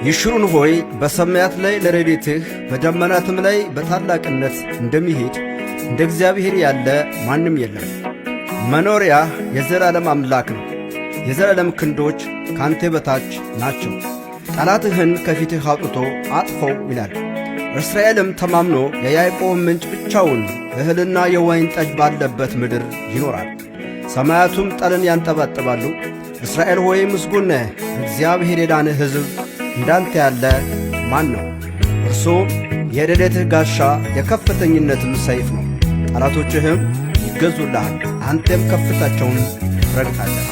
ይሽሩን ሆይ በሰማያት ላይ ለረድኤትህ በደመናትም ላይ በታላቅነት እንደሚሄድ እንደ እግዚአብሔር ያለ ማንም የለም። መኖሪያ የዘላለም አምላክ ነው። የዘላለም ክንዶች ካንተ በታች ናቸው። ጠላትህን ከፊትህ አውጥቶ አጥፈው ይላል። እስራኤልም ተማምኖ የያዕቆብ ምንጭ ብቻውን እህልና የወይን ጠጅ ባለበት ምድር ይኖራል። ሰማያቱም ጠልን ያንጠባጥባሉ። እስራኤል ሆይ ምስጉን ነህ። እግዚአብሔር የዳነ ሕዝብ እንዳንተ ያለ ማን ነው? እርሱ የረድኤትህ ጋሻ የከፍተኝነትም ሰይፍ ነው። ጠላቶችህም ይገዙልሃል፣ አንተም ከፍታቸውን ትረግጣለህ።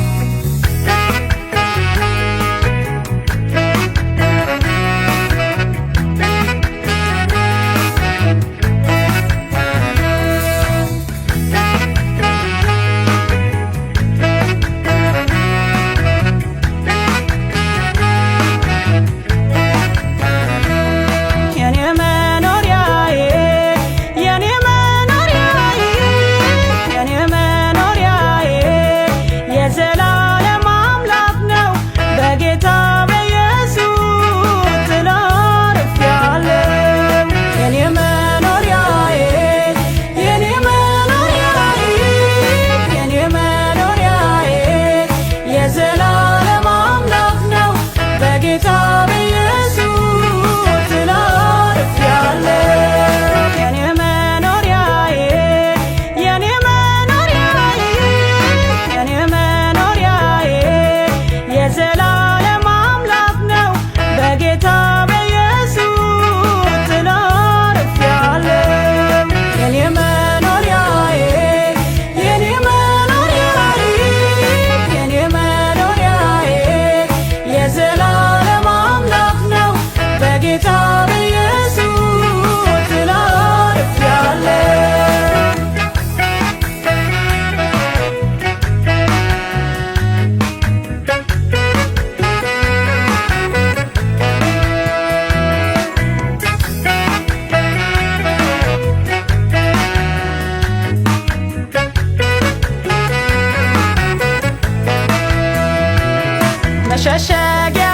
መሸሸጊያ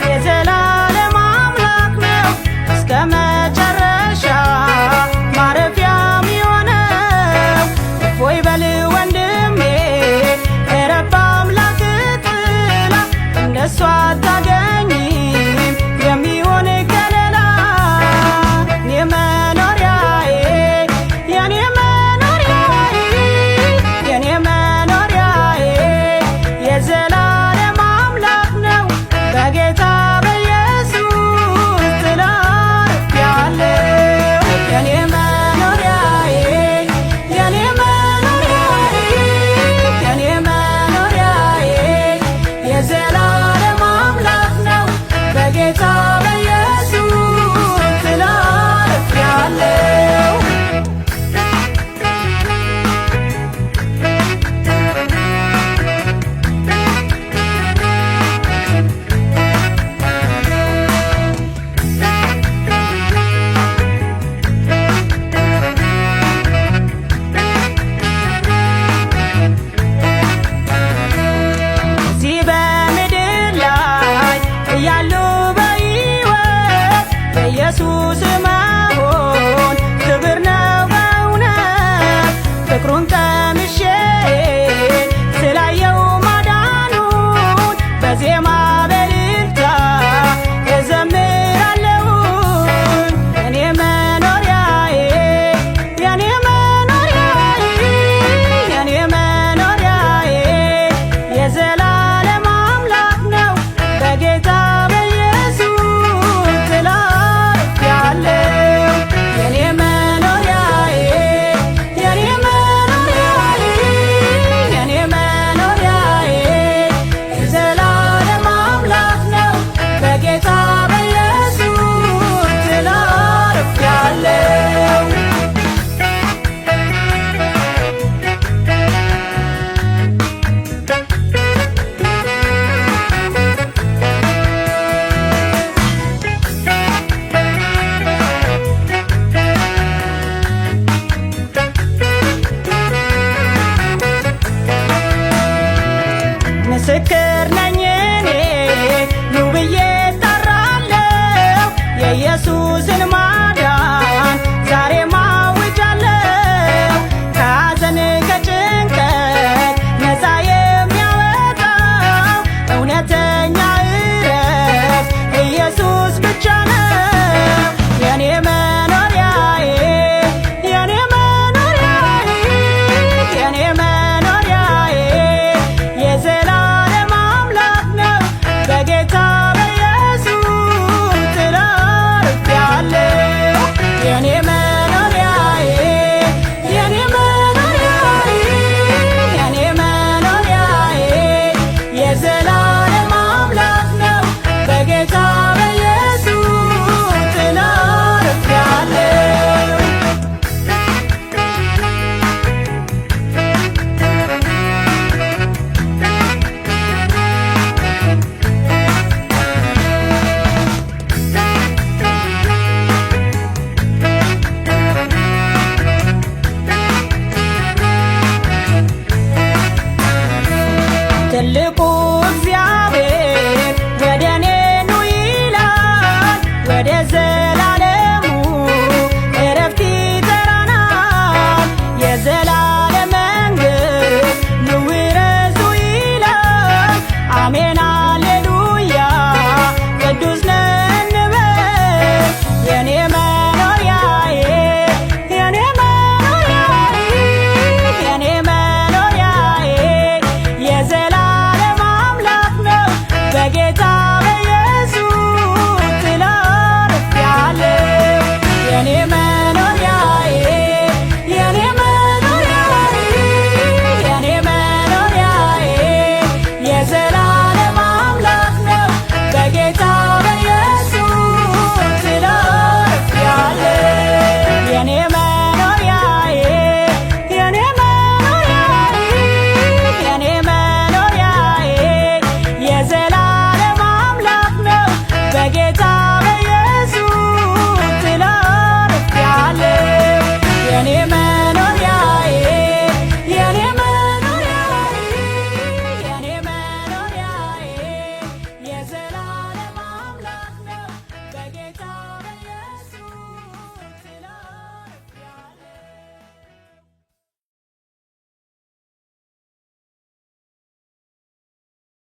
የዘላለም አምላክ ነው እስከ መጨረሻ ማረፊያ የሚሆነው። እፎይ በል ወንድሜ እረፍ በአምላክ ጥላ፣ እንደሱ አታገኝም የሚሆን ከለላ። የኔ መኖሪያዬ የኔ መኖሪያዬ የኔ መኖሪያዬ የዘላለም አምላክ ነው በጌታ በኢየሱስ ጥላ አርፌአለሁ። የኔ መኖሪያዬ የኔ መኖሪያዬ የኔ መኖሪያዬ የዘላለም አምላክ ነው በጌታ